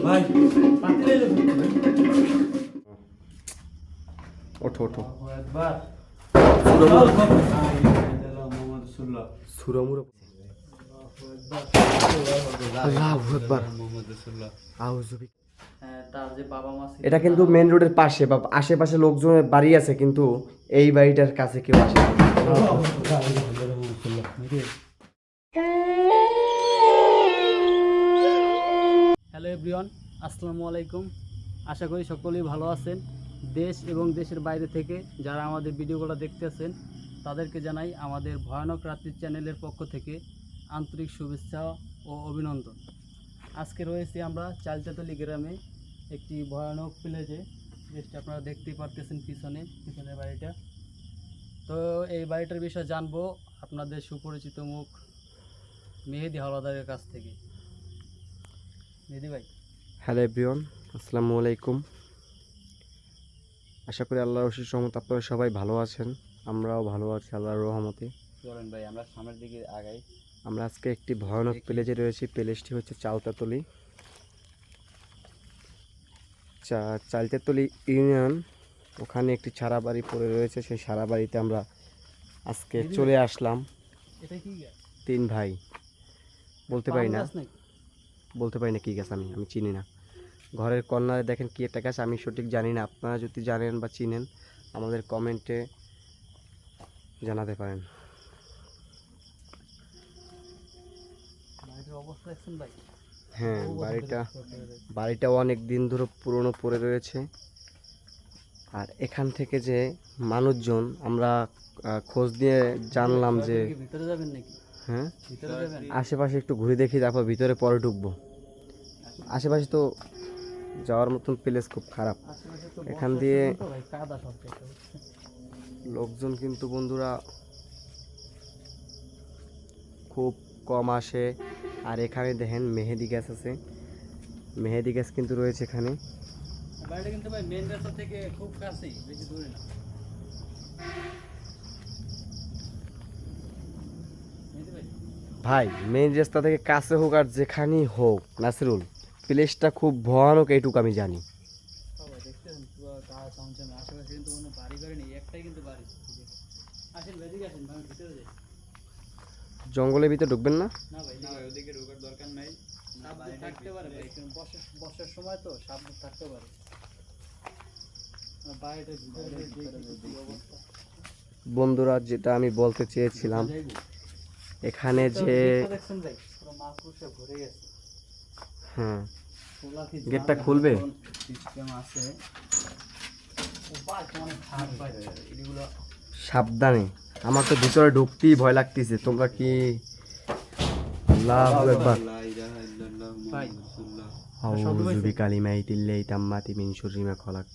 ভাই পাতিলে ওঠো ওঠো একবার সুরামুরা আল্লাহু আকবার আউযু বিক তার যে বাবা মা ছিল এটা কিন্তু মেন রোডের পাশে বা আশেপাশে লোকজনের বাড়ি আছে কিন্তু এই বাড়িটার কাছে কেউ আসে না। হ্যালো এভরিওয়ান, আসসালামু আলাইকুম। আশা করি সকলেই ভালো আছেন। দেশ এবং দেশের বাইরে থেকে যারা আমাদের ভিডিওগুলো দেখতেছেন তাদেরকে জানাই আমাদের ভয়ানক রাত্রি চ্যানেলের পক্ষ থেকে আন্তরিক শুভেচ্ছা ও অভিনন্দন। আজকে রয়েছি আমরা চালচাতলি গ্রামে একটি ভয়ানক প্লেজে, যেটা আপনারা দেখতেই পারতেছেন পিছনের বাড়িটা। তো এই বাড়িটার বিষয়ে জানবো আপনাদের সুপরিচিত মুখ মেহেদি হাওলাদারের কাছ থেকে। মেহেদি ভাই। হ্যালো এভরিওয়ান, আসসালামু আলাইকুম। আশা করি আল্লাহর অশেষ রহমতে আপনারা সবাই ভালো আছেন, আমরাও ভালো আছি আল্লাহর রহমতে। চলেন ভাই আমরা সামনের দিকে আগাই। আমরা আজকে একটি ভয়ানক প্লেজে রয়েছি। প্লেসটি হচ্ছে চালতাতলি, চালতাতলি ইউনিয়ন। ওখানে একটি সারা বাড়ি পড়ে রয়েছে, সেই সারা বাড়িতে আমরা আজকে চলে আসলাম। এটা কি তিন ভাই, বলতে পারি না গাছ নাকি? কি গাছ আমি চিনি না। ঘরের কর্নারে দেখেন কি একটা গাছ, আমি সঠিক জানি না। আপনারা যদি জানেন বা চিনেন আমাদের কমেন্টে জানাতে পারেন। বাড়িটার অবস্থা দেখছেন ভাই? হ্যাঁ, বাড়িটা অনেক দিন ধরে পুরনো পড়ে রয়েছে। আর এখান থেকে যে মানুষজন আমরা খোঁজ দিয়ে জানলাম যে ভিতরে যাবেন নাকি? হ্যাঁ, ভিতরে যাবেন? আশেপাশে একটু ঘুরে দেখি, তারপর ভিতরে পরে ঢুকবো। আশেপাশে তো যাওয়ার মতন প্লেস খুব খারাপ। আশেপাশে তো এখান বর্ষার দিয়ে সিজন তো ভাই, কাদা সব জায়গায় হচ্ছে। লোকজন কিন্তু বন্ধুরা খুব কম আসে। আর এখানে দেখেন মেহেদি গাছ আছে, মেহেদি গাছ কিন্তু রয়েছে এখানে। বাড়িটা কিন্তু ভাই মেইন রাস্তা থেকে খুব কাছেই, বেশি দূরে না। মেহেদি ভাই, ভাই মেইন রাস্তা থেকে কাছে হোক আর যেখানেই হোক নাসিরুল, প্লেসটা খুব ভয়ানক, এইটুকু আমি জানি। সবাই দেখতেছেন পুরো গাছ চমচমে। আশেপাশে কিন্তু কোনো বাড়ি ঘরে নেই, একটাই কিন্তু বাড়ি। আসেন ভাই, এদিকে আসেন, আমি ভিতরে যাই। জঙ্গলের ভিতরে ঢুকবেন না? না ভাই, না ভাই, ওদিকে ঢোকার দরকার নাই। সাপ থাকতে পারে ভাই, কারণ বর্ষার সময় তো সাপ থাকতে পারে। বাড়িটা ভিতরে দেখি অবস্থা। বন্ধুরা, যেটা আমি বলতে চেয়েছিলাম, এখানে যে দেখছেন ভাই, পুরো মাকড়সা ভরে গেছে। হ্যাঁ, গেটটা খুলবে? সিস্টেম আছে। ও ভাই, অনেক খারাপ ভাই এগুলো। সাবধানে, আমার তো ভিতরে ঢুকতেই ভয় লাগতেছে। তোমরা কি আল্লাহু আকবার ভাই আউযু বিকালিমাই তিল্লাই তাম্মাতি মিন শুররি মা খলাক।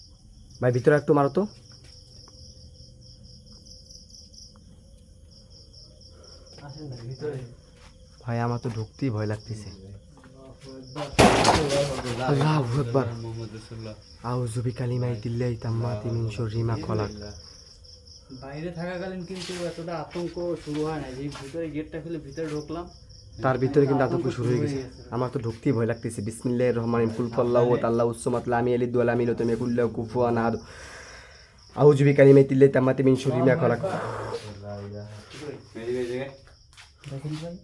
ভাই ভিতরে একটু মারো তো। আসেন ভাই ভিতরে। ভাই আমার তো ঢুকতেই ভয় লাগতেছে। আল্লাহু আকবার আউযু বিকালিমাই তিল্লাই তাম্মাতি মিন শুররি মা খলাক। বাইরে থাকাকালীন কিন্তু এতটা আতঙ্ক শুরু হয় না, যে ভিতরে গেটটা খুলে ভিতরে ঢুকলাম, তার ভিতরে কিন্তু আতঙ্ক শুরু হয়ে গেছে। আমার তো ঢুকতেই ভয় লাগতেছে। বিসমিল্লাহির রহমানির রহিম, কুল ফাল্লাহু তাআল্লাহু উস-সামাদ লাম ইয়ালিদ ওয়া লাম ইউলাদ ওয়া লাম ইয়াকুল লাহু কুফুওয়ান আহাদ। আউযু বিকালিমাতিল্লাহি তাম্মাতি মিন শুররি মা খলাক। দেখেন ভাই,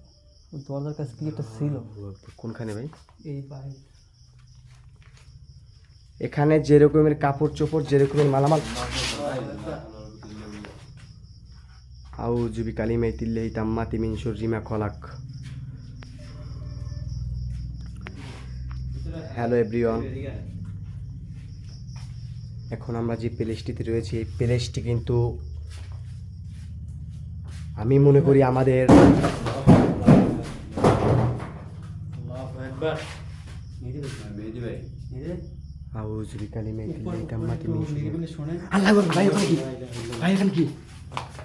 ওই দরজার কাছে কি একটা ছিল। কোনখানে ভাই? এই বাইরে এখানে যে রকমের কাপড় চোপড়, যে রকমের মালামাল, আউযু বিকালিমাতিল্লাহি তাম্মাতি মিন শুররি মা খলাক। হ্যালো এভরিওয়ান, এখন আমরা যে প্লেসটিতে রয়েছি, এই প্লেসটি কিন্তু আমি মনে করি আমাদের আউযু বিকালিমাতিল্লাহি তাম্মাতি মিন শুররি মা শোনেন। আল্লাহু আকবার। ভাই ওখানে কি? ভাই এখানে কি?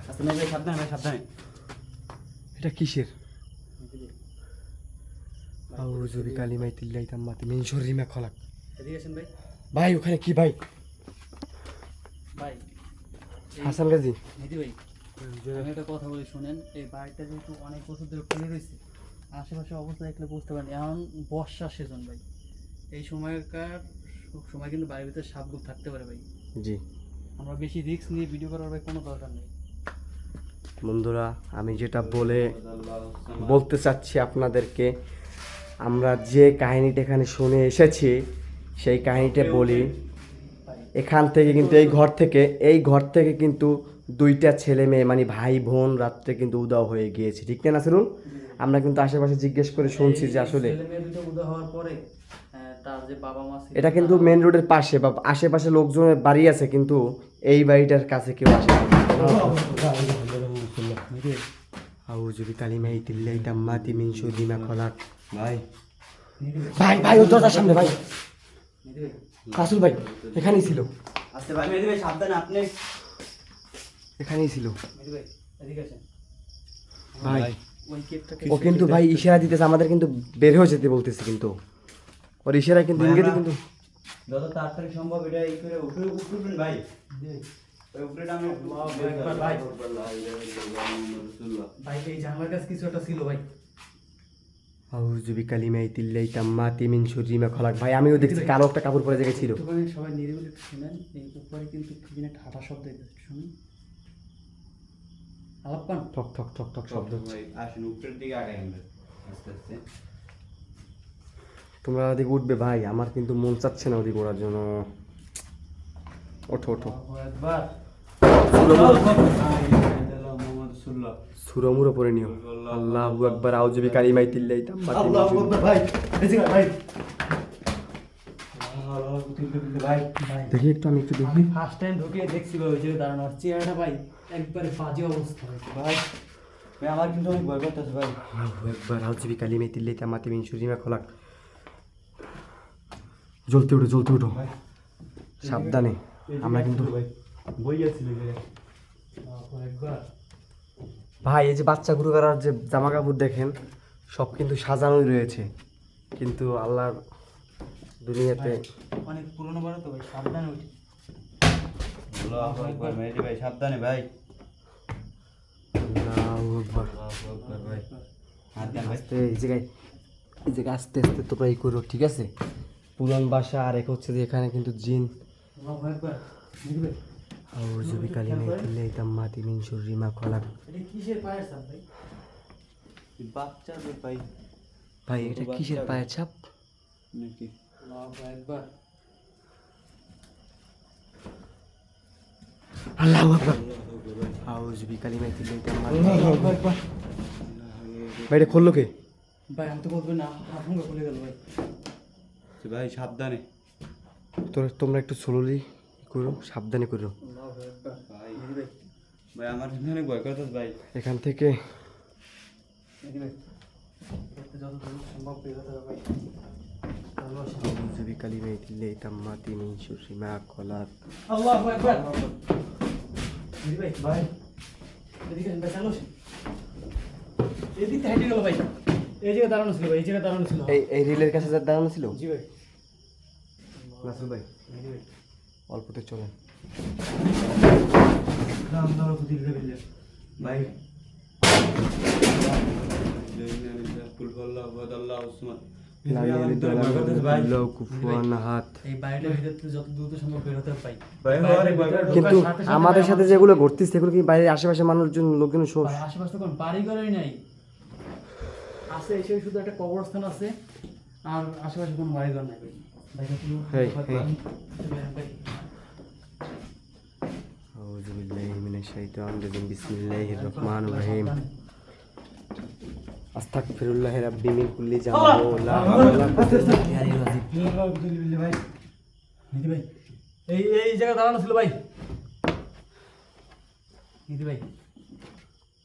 সাবধানে ভাই, সাবধানে ভাই, সাবধানে। এটা কিসের? আউযু বিকালিমাতিল্লাহি তাম্মাতি মিন শুররি মা খলাক। এদিকে আসেন ভাই। ভাই ওখানে কি ভাই? ভাই হাসান গাজী, মেহেদি ভাই, আমি একটা কথা বলি শোনেন। এই বাড়িটা যেহেতু অনেক বছর ধরে পড়ে রয়েছে, আশেপাশে অবস্থা দেখলে বুঝতে পারেন, এখন বর্ষার সিজন ভাই, এই সময়কার সময় কিন্তু বাড়ির ভিতরে সাপগুলো থাকতে পারে ভাই। জি আমরা বেশি রিস্ক নিয়ে ভিডিও করার ভাই কোনো দরকার নেই। বন্ধুরা, আমি যেটা বলতে চাচ্ছি আপনাদেরকে, আমরা যে কাহিনীটা এখানে শুনে এসেছি সেই কাহিনীটা বলি। এখান থেকে কিন্তু এই ঘর থেকে কিন্তু দুইটা ছেলে মেয়ে মানে ভাই বোন রাত্রে কিন্তু উধাও হয়ে গিয়েছে, ঠিক না নাসিরুল? আমরা কিন্তু আশেপাশে জিজ্ঞেস করে শুনছি যে আসলে ছেলে মেয়ে দুটো উদয় হওয়ার পরে তার যে বাবা মা ছিল, এটা কিন্তু মেন রোডের পাশে বা আশেপাশে লোকজনের বাড়ি আছে, কিন্তু এই বাড়িটার কাছে কেউ আসে না। আউযু বিকালিমাই তিল্লাই তাম্মাতি মিন শুররি মা খলাক। ভাই ভাই ভাই ও দরজার সামনে ভাই, রাসূল ভাই এখানেই ছিল। আস্তে ভাই, মেহেদী ভাই সাবধানে, আপনি এখানেই ছিল মেহেদী ভাই এদিকে আসেন ভাই। ওই কেকটাকে ও কিন্তু ভাই ইশারা দিতেছে আমাদের, কিন্তু বের হয়ে যেতে বলতেছে, কিন্তু ওর ইশারা কিন্তু ইঙ্গিতে কিন্তু যত তাড়াতাড়ি সম্ভব এটা এই করে উপরে উঠবেন ভাই। ওই উপরেটা আমি ভাই ভাই এই জানলার কাছে কিছু একটা ছিল ভাই। আউযু বিকালিমাই তিল্লাই তাম্মাতি মিন শুররি মা খলাক। ভাই আমিও দেখছি কালো একটা কাপড় পরে জেগে ছিল। একটুখানি সবাই নিরিবিলি একটু শুনেন, এই উপরে কিন্তু কি যেন একটা হাঁটা শব্দ হইতেছে, শুনুন। আলাপ পান ঠক ঠক ঠক ঠক শব্দ। ভাই আসেন উপরের দিকে আগাই আস্তে আস্তে। তোমরা ওদিকে উঠবে ভাই, আমার কিন্তু মন চাচ্ছে না ওদিকে ওড়ার জন্য। ওঠো ওঠো, একবার সুরমুরো পরে নিও। আল্লাহু আকবার, আউযু বিকালিমাই তিল্লাই তাম্মাতি মিন শুররি। ভাই এদিকে ভাই দেখি একটু, আমি একটু দেখি। আমি ফার্স্ট টাইম ঢুকে দেখছি ভাই ওই জায়গায় দাঁড়ানো, আর চেহারাটা ভাই একবারে বাজে অবস্থা ভাই। ভাই ভাই আমার কিন্তু অনেক ভয় করতেছে ভাই। আল্লাহু আকবার, আউযু বিকালিমাই তিল্লাই তাম্মাতি মিন শুররি মা খলাক। জ্বলতে উঠো, জ্বলতে উঠো, সাবধানে। আমরা কিন্তু বই আছে একবার ভাই এই যে বাচ্চাগুলো করার যে জামা কাপড় দেখেন সব কিন্তু সাজানোই রয়েছে, কিন্তু আল্লাহর দুনিয়াতে অনেক পুরনো বাড়ি তো ভাই, সাবধানে উঠি। আল্লাহু আকবার। মেহেদী ভাই সাবধানে ভাই। আল্লাহু আকবার। ভাই হাত দেন ভাই। আস্তে এই জায়গায় আস্তে আস্তে তোমরা এই করো, ঠিক আছে? পুরান বাসা, আর এক হচ্ছে যে এখানে কিন্তু জিন। আল্লাহু আকবার। মেহেদী ভাই আউযু বিকালিমাই তিল্লাই তাম্মাতি মিন শুররি মা খলাক। এটা কিসের পায়ের ছাপ ভাই? বাচ্চা তো ভাই ভাই এটা কিসের পায়ের ছাপ? নাকি আল্লাহু আকবার। আল্লাহু আকবার। আউযু বিকালিমাই তিল্লাই তাম্মাতি। ভাই এটা খুললো কে? ভাই আমি তো বলবো না, আতঙ্ক খুলে গেল ভাই। ভাই সাবধানে। তোমরা একটু স্লোলি করো, সাবধানে করো। আল্লাহু আকবার। ভাই মেহেদী ভাই, ভাই আমার কিন্তু অনেক ভয় করতেছে ভাই। এখান থেকে মেহেদী ভাই করতে যত দ্রুত সম্ভব বের হতে হবে ভাই। ভালো আসেন। আউযু বিকালিমাই তিল্লাই তাম্মাতি মিন শুররি মা খলাক। আল্লাহু আকবার। মেহেদী ভাই ভাই এদিকে আসেন ভাই, চালু আসেন। এদিকে হাইটে গেল ভাই, এই জায়গায় দাঁড়ানো ছিল ভাই, এই জায়গায় দাঁড়ানো ছিল। এই রিলের কাছে যা দাঁড়ানো ছিল জি ভাই। নাসির ভাই, মেহেদী ভাই অল্পতে চলেন। ভাই আল্লাহু কুফুয়ান আহাদ। এই বাড়িটার ভিতর থেকে যত দ্রুত সম্ভব বের হতে পাই। ভাই, অনেক ভয় করে। কিন্তু আমাদের সাথে যেগুলো ঘটতেছে সেগুলো কি বাইরের আশেপাশে মানুষজন লোকজন আশেপাশে কোন বাড়ি ঘরই নাই, আছে এসে শুধু একটা কবরস্থান আছে, আর আশেপাশে কোনো বাড়ি ঘর নাই ভাই। ভাই হেই, হেই। ভাই আউযু বিল্লাহি মিনাশ শাইতানির রাজিম। বিসমিল্লাহির রহমানির রহিম। আস্তাগফিরুল্লাহ রাব্বি মিন কুল্লি জামব ওয়া লা হাওলা ওয়া লা কুওয়াতা ইল্লা বিল্লাহ। ভাই নিধি ভাই এই এই জায়গায় দাঁড়ানো ছিল ভাই। নিধি ভাই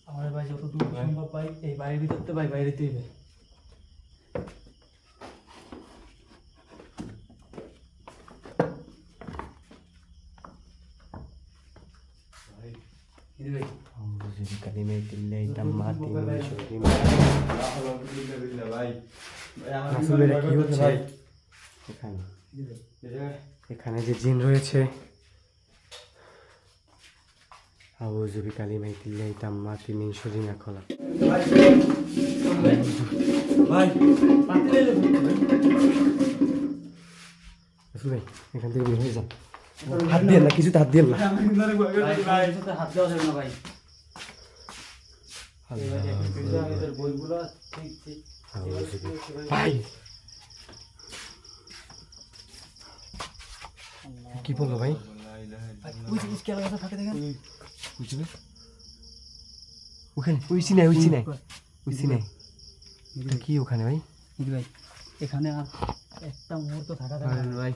আমার ভাই যত দূর সম্ভব ভাই এই বাড়ির ভিতরতে ভাই, বাইরেতেই ভাই। নিধি ভাই আউযু বিকালিমাতিল্লাহি তাম্মাতি মিন শুররি মা। ভাই রাসূল এটা কি হচ্ছে ভাই? এখানে এখানে যে জিন রয়েছে, আউযু বিকালিমাতিল্লাহি তাম্মাতি মিন শুররি মা খলাক। ভাই পাতিলে এখান থেকে বের হয়ে যান। হাত দিয়ে না, কিছুতে হাত দিয়ে না। ভাই কিছুতে হাত দেওয়া যাবে না ভাই। এই ভাই দেখেন পিরামিডের বইগুলো ঠিক ঠিক ভাই কি বললো ভাই? ওই জিনিস কি আলাদা থাকে দেখেন বুঝবে ওখানে উইছি নাই এটা কি ওখানে ভাই? বুঝলি ভাই এখানে আর একটা মুহূর্ত থাকা যাবে না ভাই।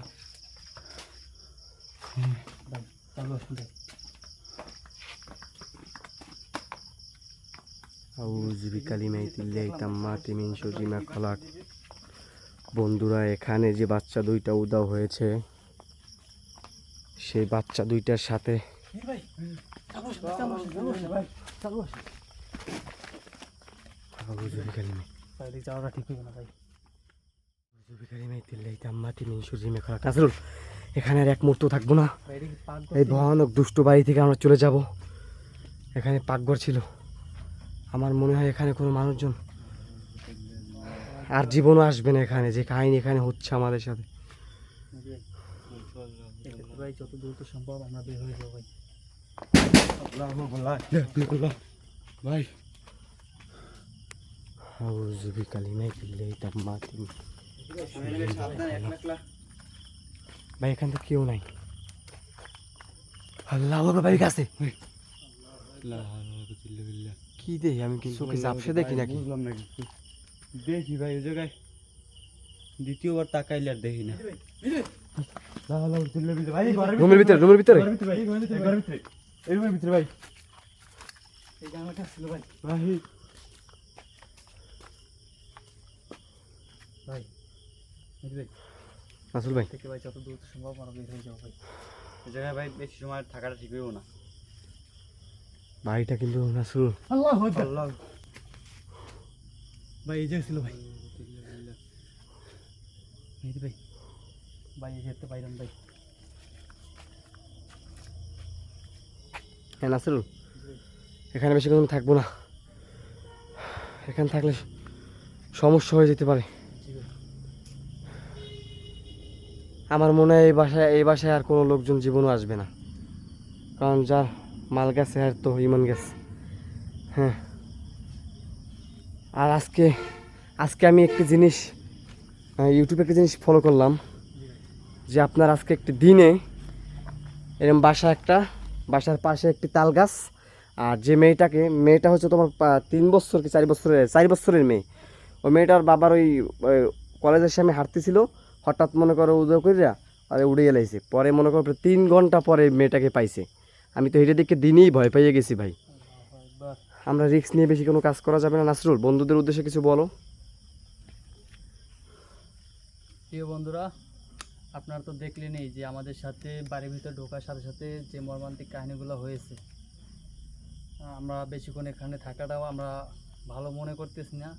ভাই চলো আসুন ভাই। আউযু বিকালিমাতিল্লাহি তাম্মাতি মিন শাররি মা খালাক। বন্ধুরা, এখানে যে বাচ্চা দুইটা উদাও হয়েছে, সেই বাচ্চা দুইটার সাথে ভাই চলো আসুন। আউযু বিকালিমা ভাই এই যাওয়াটা ঠিক হবে না ভাই। আউযু বিকালিমাতিল্লাহি তাম্মাতি মিন শাররি মা খালাক। নাসরুল, এখানে আর এক মুহূর্ত থাকবো না। ভাই এটা কি পাক এই ভয়ানক দুষ্ট বাড়ি থেকে আমরা চলে যাব। এখানে পাকঘর ছিল, আমার মনে হয় এখানে কোনো মানুষজন আর জীবনও আসবে না। এখানে যে কাহিনী এখানে হচ্ছে আমাদের সাথে, ভাই যত দ্রুত সম্ভব আমরা বের হয়ে যাবো ভাই। ভাই আউযু বিকালিমাতিল্লাহি তাম্মাতি। ভাই এখান থেকে কেউ নাই। আল্লাহ ভাই কাছে কি দেখি আমি? কি চোখে ঝাপসে দেখি নাকি? বুঝলাম না কিছু। দেখি ভাই ওই জায়গায় দ্বিতীয়বার তাকাইলে আর দেখি না। রুমের ভিতরে এই জায়গাটা ছিল ভাই। ভাই বুঝলি আসল ভাই থেকে ভাই যত দ্রুত সম্ভব আমরা বের হয়ে যাবো ভাই। ওই জায়গায় ভাই বেশি সময় থাকাটা ঠিক হইব না। বাড়িটা কিন্তু নাসরুল আল্লাহ ভাই এই জায়গা ছিল ভাই। মেহেদি ভাই ভাই এই যেতে পাইলাম ভাই। হ্যাঁ নাসরুল, এখানে বেশি কোনো থাকবো না। এখানে থাকলে সমস্যা হয়ে যেতে পারে। আমার মনে হয় এই বাসায় আর কোনো লোকজন জীবনও আসবে না, কারণ যার মাল গেছে আর তো ইমান গেছে। হ্যাঁ, আর আজকে আমি একটি জিনিস ইউটিউবে একটা জিনিস ফলো করলাম, যে আপনার আজকে একটি দিনে এরকম বাসার পাশে একটি তাল গাছ, আর যে মেয়েটা হচ্ছে তোমার 3 বছর কি 4 বছরের মেয়ে। ওই মেয়েটার বাবার ওই কলেজের সামনে হাঁটতেছিল, হঠাৎ মনে করো উদয় করিয়া আর উড়ে গেলাইছে। পরে মনে করো 3 ঘন্টা পরে মেয়েটাকে পাইছে। আমি তো এটা দেখে দিনেই ভয় পেয়ে গেছি ভাই। আমরা রিস্ক নিয়ে বেশি কোনো কাজ করা যাবে না। নাসরুল, বন্ধুদের উদ্দেশ্যে কিছু বলো। প্রিয় বন্ধুরা, আপনারা তো দেখলেনই যে আমাদের সাথে বাড়ির ভিতরে ঢোকার সাথে সাথে যে মর্মান্তিক কাহিনীগুলো হয়েছে। আমরা বেশিক্ষণ এখানে থাকাটাও আমরা ভালো মনে করতেছি না,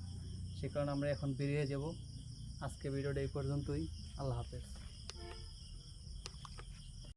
সে কারণে আমরা এখন বেরিয়ে যাব। আজকে ভিডিওটা এই পর্যন্তই। আল্লাহ হাফেজ।